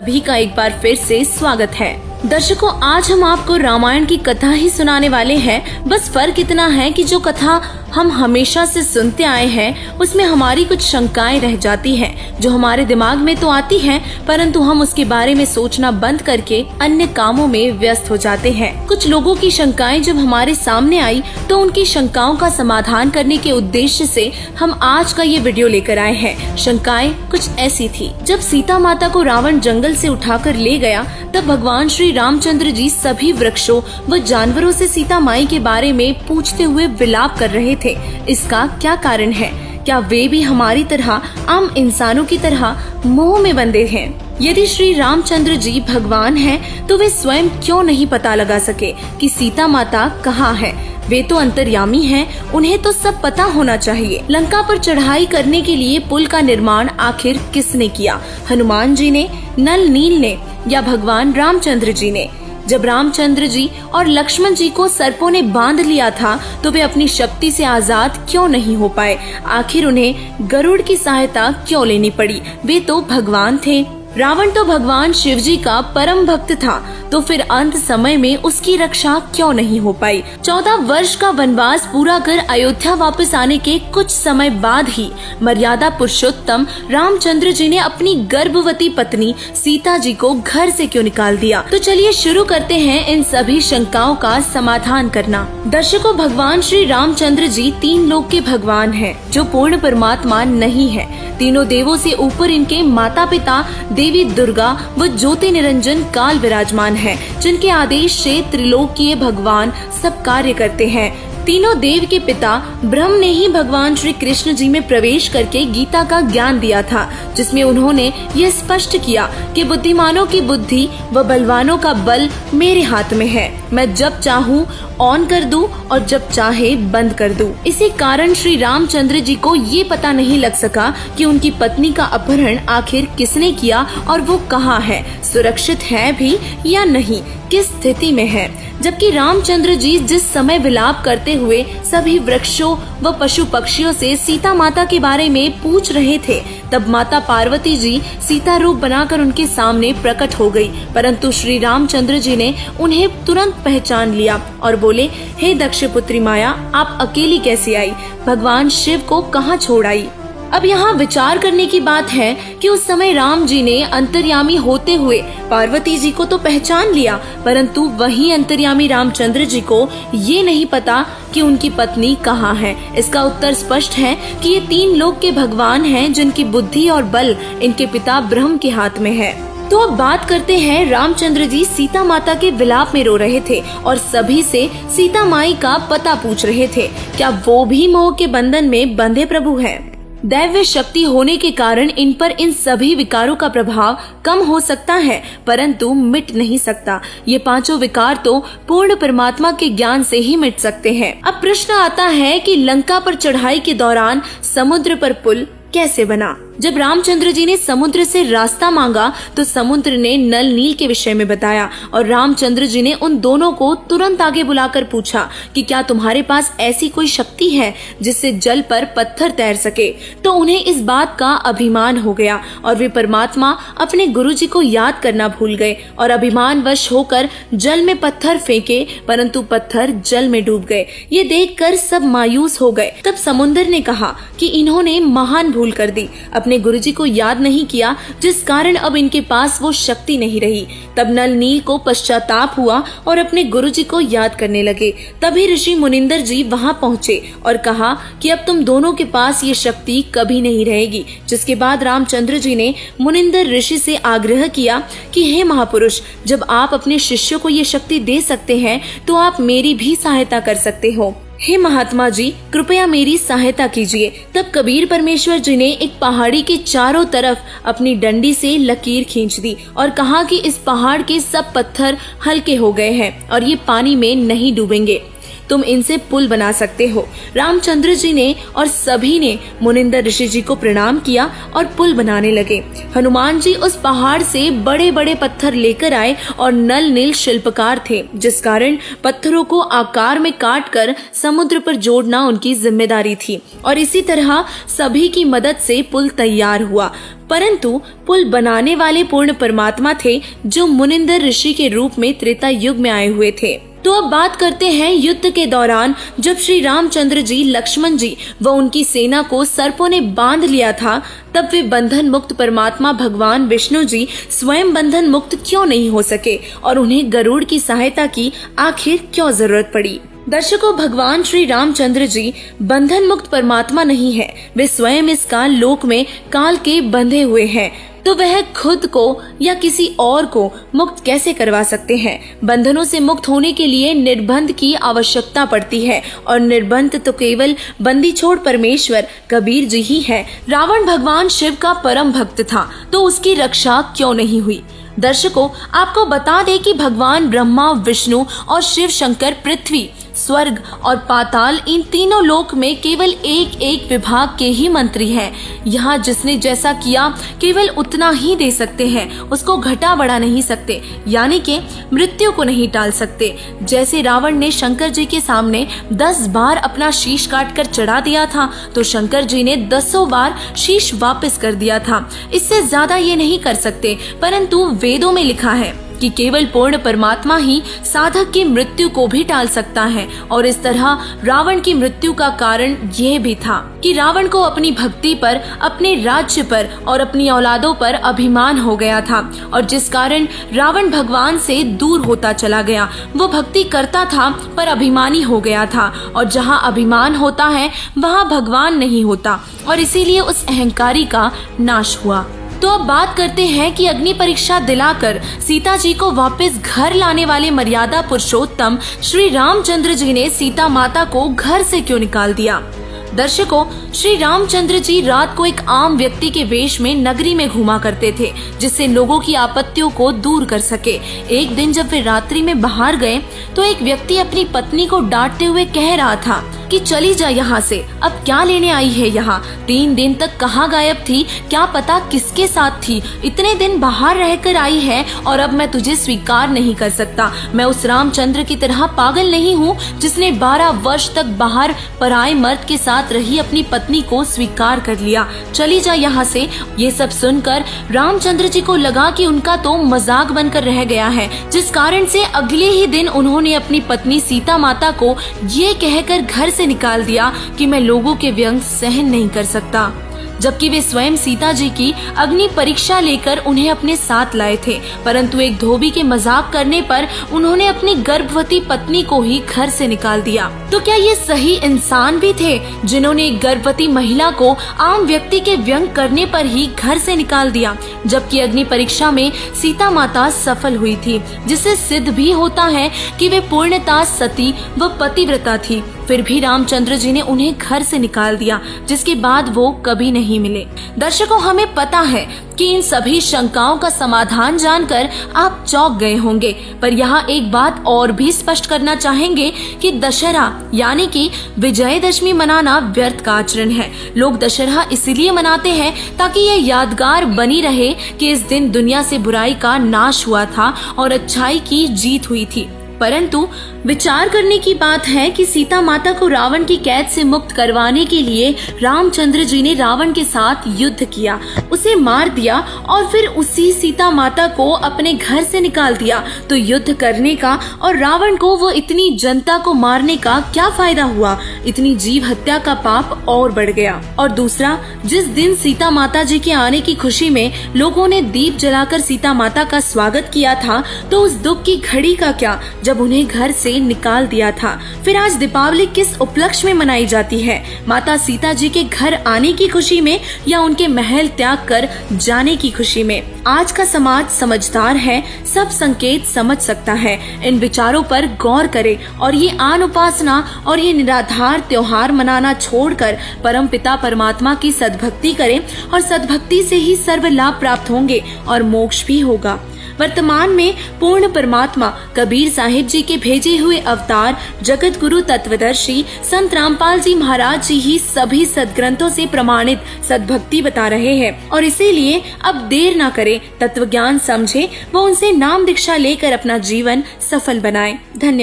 सभी का एक बार फिर से स्वागत है। दर्शकों, आज हम आपको रामायण की कथा ही सुनाने वाले हैं। बस फर्क इतना है कि जो कथा हम हमेशा से सुनते आए हैं उसमें हमारी कुछ शंकाएं रह जाती हैं, जो हमारे दिमाग में तो आती हैं परंतु हम उसके बारे में सोचना बंद करके अन्य कामों में व्यस्त हो जाते हैं। कुछ लोगों की शंकाएं जब हमारे सामने आई तो उनकी शंकाओं का समाधान करने के उद्देश्य से हम आज का ये वीडियो लेकर आए हैं। शंकाएं कुछ ऐसी थी। जब सीता माता को रावण जंगल से उठाकर ले गया तब भगवान श्री रामचंद्र जी सभी वृक्षों व जानवरों से सीता माई के बारे में पूछते हुए विलाप कर रहे थे। इसका क्या कारण है? क्या वे भी हमारी तरह आम इंसानों की तरह मोह में बंधे हैं? यदि श्री रामचंद्र जी भगवान हैं, तो वे स्वयं क्यों नहीं पता लगा सके कि सीता माता कहाँ है? वे तो अंतर्यामी हैं, उन्हें तो सब पता होना चाहिए। लंका पर चढ़ाई करने के लिए पुल का निर्माण आखिर किसने किया? हनुमान जी ने, नल नील ने या भगवान रामचंद्र जी ने? जब रामचंद्र जी और लक्ष्मण जी को सर्पों ने बांध लिया था तो वे अपनी शक्ति से आजाद क्यों नहीं हो पाए? आखिर उन्हें गरुड़ की सहायता क्यों लेनी पड़ी? वे तो भगवान थे। रावण तो भगवान शिव जी का परम भक्त था, तो फिर अंत समय में उसकी रक्षा क्यों नहीं हो पाई? 14 वर्ष का वनवास पूरा कर अयोध्या वापस आने के कुछ समय बाद ही मर्यादा पुरुषोत्तम रामचंद्र जी ने अपनी गर्भवती पत्नी सीता जी को घर से क्यों निकाल दिया? तो चलिए शुरू करते हैं इन सभी शंकाओं का समाधान करना। दर्शकों, भगवान श्री रामचंद्र जी 3 लोक के भगवान हैं, जो पूर्ण परमात्मा नहीं है। तीनों देवों से ऊपर इनके माता पिता देवी दुर्गा व ज्योति निरंजन काल विराजमान है, जिनके आदेश से त्रिलोकीय भगवान सब कार्य करते हैं। तीनों देव के पिता ब्रह्म ने ही भगवान श्री कृष्ण जी में प्रवेश करके गीता का ज्ञान दिया था, जिसमें उन्होंने ये स्पष्ट किया कि बुद्धिमानों की बुद्धि व बलवानों का बल मेरे हाथ में है। मैं जब चाहूँ ऑन कर दूं और जब चाहे बंद कर दूं। इसी कारण श्री रामचंद्र जी को ये पता नहीं लग सका कि उनकी पत्नी का अपहरण आखिर किसने किया और वो कहाँ है, सुरक्षित है भी या नहीं, किस स्थिति में है। जबकि रामचंद्र जी जिस समय विलाप करते हुए सभी वृक्षों व पशु पक्षियों से सीता माता के बारे में पूछ रहे थे, तब माता पार्वती जी सीता रूप बनाकर उनके सामने प्रकट हो गई। परंतु श्री रामचंद्र जी ने उन्हें तुरंत पहचान लिया और बोले, हे दक्ष पुत्री माया, आप अकेली कैसे आई? भगवान शिव को कहाँ छोड़ आई? अब यहाँ विचार करने की बात है कि उस समय राम जी ने अंतर्यामी होते हुए पार्वती जी को तो पहचान लिया, परंतु वही अंतर्यामी रामचंद्र जी को ये नहीं पता कि उनकी पत्नी कहाँ है। इसका उत्तर स्पष्ट है कि ये 3 लोक के भगवान हैं, जिनकी बुद्धि और बल इनके पिता ब्रह्म के हाथ में है। तो अब बात करते हैं, रामचंद्र जी सीता माता के विलाप में रो रहे थे और सभी से सीता माई का पता पूछ रहे थे। क्या वो भी मोह के बंधन में बंधे प्रभु हैं? दैव्य शक्ति होने के कारण इन पर इन सभी विकारों का प्रभाव कम हो सकता है, परंतु मिट नहीं सकता। ये 5 विकार तो पूर्ण परमात्मा के ज्ञान से ही मिट सकते हैं। अब प्रश्न आता है कि लंका पर चढ़ाई के दौरान समुद्र पर पुल कैसे बना? जब रामचंद्र जी ने समुद्र से रास्ता मांगा तो समुद्र ने नल नील के विषय में बताया और रामचंद्र जी ने उन दोनों को तुरंत आगे बुलाकर पूछा कि क्या तुम्हारे पास ऐसी कोई शक्ति है जिससे जल पर पत्थर तैर सके? तो उन्हें इस बात का अभिमान हो गया और वे परमात्मा अपने गुरु जी को याद करना भूल गए और अभिमान वश होकर जल में पत्थर फेंके, परंतु पत्थर जल में डूब गए। ये देखकर सब मायूस हो गए। तब समुद्र ने कहा कि इन्होंने महान भूल कर दी, अपने गुरुजी को याद नहीं किया, जिस कारण अब इनके पास वो शक्ति नहीं रही। तब नल नील को पश्चाताप हुआ और अपने गुरुजी को याद करने लगे। तभी ऋषि मुनिंदर जी वहां पहुंचे और कहा कि अब तुम दोनों के पास ये शक्ति कभी नहीं रहेगी। जिसके बाद रामचंद्र जी ने मुनिंदर ऋषि से आग्रह किया कि हे महापुरुष, जब आप अपने शिष्यों को ये शक्ति दे सकते हैं तो आप मेरी भी सहायता कर सकते हो। हे महात्मा जी, कृपया मेरी सहायता कीजिए। तब कबीर परमेश्वर जी ने एक पहाड़ी के चारों तरफ अपनी डंडी से लकीर खींच दी और कहा कि इस पहाड़ के सब पत्थर हल्के हो गए हैं और ये पानी में नहीं डूबेंगे। तुम इनसे पुल बना सकते हो। रामचंद्र जी ने और सभी ने मुनिंदर ऋषि जी को प्रणाम किया और पुल बनाने लगे। हनुमान जी उस पहाड़ से बड़े बड़े पत्थर लेकर आए और नल नील शिल्पकार थे, जिस कारण पत्थरों को आकार में काट कर समुद्र पर जोड़ना उनकी जिम्मेदारी थी। और इसी तरह सभी की मदद से पुल तैयार हुआ। परंतु पुल बनाने वाले पूर्ण परमात्मा थे, जो मुनिंदर ऋषि के रूप में त्रेता युग में आए हुए थे। तो अब बात करते हैं युद्ध के दौरान, जब श्री रामचंद्र जी, लक्ष्मण जी व उनकी सेना को सर्पों ने बांध लिया था, तब वे बंधन मुक्त परमात्मा भगवान विष्णु जी स्वयं बंधन मुक्त क्यों नहीं हो सके और उन्हें गरुड़ की सहायता की आखिर क्यों जरूरत पड़ी। दर्शकों, भगवान श्री रामचंद्र जी बंधन मुक्त परमात्मा नहीं है, वे स्वयं इस काल लोक में काल के बंधे हुए हैं। तो वह खुद को या किसी और को मुक्त कैसे करवा सकते हैं। बंधनों से मुक्त होने के लिए निर्बंध की आवश्यकता पड़ती है, और निर्बंध तो केवल बंदी छोड़ परमेश्वर कबीर जी ही है। रावण भगवान शिव का परम भक्त था, तो उसकी रक्षा क्यों नहीं हुई। दर्शकों, आपको बता दें कि भगवान ब्रह्मा, विष्णु और शिव शंकर पृथ्वी, स्वर्ग और पाताल, इन तीनों लोक में केवल एक एक विभाग के ही मंत्री हैं। यहाँ जिसने जैसा किया केवल उतना ही दे सकते हैं, उसको घटा बढ़ा नहीं सकते, यानी कि मृत्यु को नहीं टाल सकते। जैसे रावण ने शंकर जी के सामने 10 बार अपना शीश काट कर चढ़ा दिया था, तो शंकर जी ने 10 बार शीश वापस कर दिया था। इससे ज्यादा ये नहीं कर सकते, परंतु वेदों में लिखा है कि केवल पूर्ण परमात्मा ही साधक की मृत्यु को भी टाल सकता है। और इस तरह रावण की मृत्यु का कारण यह भी था कि रावण को अपनी भक्ति पर, अपने राज्य पर और अपनी औलादों पर अभिमान हो गया था, और जिस कारण रावण भगवान से दूर होता चला गया। वो भक्ति करता था पर अभिमानी हो गया था, और जहाँ अभिमान होता है वहाँ भगवान नहीं होता, और इसीलिए उस अहंकारी का नाश हुआ। तो अब बात करते हैं कि अग्नि परीक्षा दिलाकर सीता जी को वापस घर लाने वाले मर्यादा पुरुषोत्तम श्री रामचंद्र जी ने सीता माता को घर से क्यों निकाल दिया। दर्शकों, श्री रामचंद्र जी रात को एक आम व्यक्ति के वेश में नगरी में घूमा करते थे, जिससे लोगों की आपत्तियों को दूर कर सके। एक दिन जब वे रात्रि में बाहर गए, तो एक व्यक्ति अपनी पत्नी को डांटते हुए कह रहा था कि चली जा यहाँ से, अब क्या लेने आई है यहाँ। 3 दिन तक कहाँ गायब थी, क्या पता किसके साथ थी। इतने दिन बाहर रहकर आई है और अब मैं तुझे स्वीकार नहीं कर सकता। मैं उस रामचंद्र की तरह पागल नहीं हूँ जिसने 12 वर्ष तक बाहर पराए मर्द के साथ रही अपनी पत्नी को स्वीकार कर लिया। चली जा यहाँ से। ये सब सुनकर रामचंद्र जी को लगा कि उनका तो मजाक बनकर रह गया है, जिस कारण से अगले ही दिन उन्होंने अपनी पत्नी सीता माता को ये कहकर घर से निकाल दिया कि मैं लोगों के व्यंग सहन नहीं कर सकता। जबकि वे स्वयं सीता जी की अग्नि परीक्षा लेकर उन्हें अपने साथ लाए थे, परंतु एक धोबी के मजाक करने पर उन्होंने अपनी गर्भवती पत्नी को ही घर से निकाल दिया। तो क्या ये सही इंसान भी थे जिन्होंने एक गर्भवती महिला को आम व्यक्ति के व्यंग करने पर ही घर से निकाल दिया, जबकि अग्नि परीक्षा में सीता माता सफल हुई थी, जिससे सिद्ध भी होता है कि वे पूर्णतः सती व पतिव्रता थी। फिर भी रामचंद्र जी ने उन्हें घर से निकाल दिया, जिसके बाद वो कभी नहीं मिले। दर्शकों, हमें पता है कि इन सभी शंकाओं का समाधान जानकर आप चौंक गए होंगे, पर यहाँ एक बात और भी स्पष्ट करना चाहेंगे कि दशहरा यानी कि विजयदशमी मनाना व्यर्थ का आचरण है। लोग दशहरा इसलिए मनाते हैं ताकि ये यादगार बनी रहे कि इस दिन दुनिया से बुराई का नाश हुआ था और अच्छाई की जीत हुई थी। परंतु विचार करने की बात है कि सीता माता को रावण की कैद से मुक्त करवाने के लिए रामचंद्र जी ने रावण के साथ युद्ध किया, उसे मार दिया और फिर उसी सीता माता को अपने घर से निकाल दिया। तो युद्ध करने का और रावण को वो इतनी जनता को मारने का क्या फायदा हुआ। इतनी जीव हत्या का पाप और बढ़ गया। और दूसरा, जिस दिन सीता माता जी के आने की खुशी में लोगों ने दीप जलाकर सीता माता का स्वागत किया था, तो उस दुख की घड़ी का क्या जब उन्हें घर से निकाल दिया था। फिर आज दीपावली किस उपलक्ष्य में मनाई जाती है, माता सीता जी के घर आने की खुशी में या उनके महल त्याग कर जाने की खुशी में। आज का समाज समझदार है, सब संकेत समझ सकता है। इन विचारों पर गौर करे और ये आन उपासना और ये निराधार त्योहार मनाना छोड़कर परम पिता परमात्मा की सद्भक्ति करें, और सद्भक्ति से ही सर्व लाभ प्राप्त होंगे और मोक्ष भी होगा। वर्तमान में पूर्ण परमात्मा कबीर साहिब जी के भेजे हुए अवतार जगत गुरु तत्वदर्शी संत रामपाल जी महाराज जी ही सभी सदग्रंथों से प्रमाणित सद्भक्ति बता रहे हैं और इसीलिए अब देर ना करें, तत्व ज्ञान समझे व उनसे नाम दीक्षा लेकर अपना जीवन सफल बनाएं। धन्यवाद।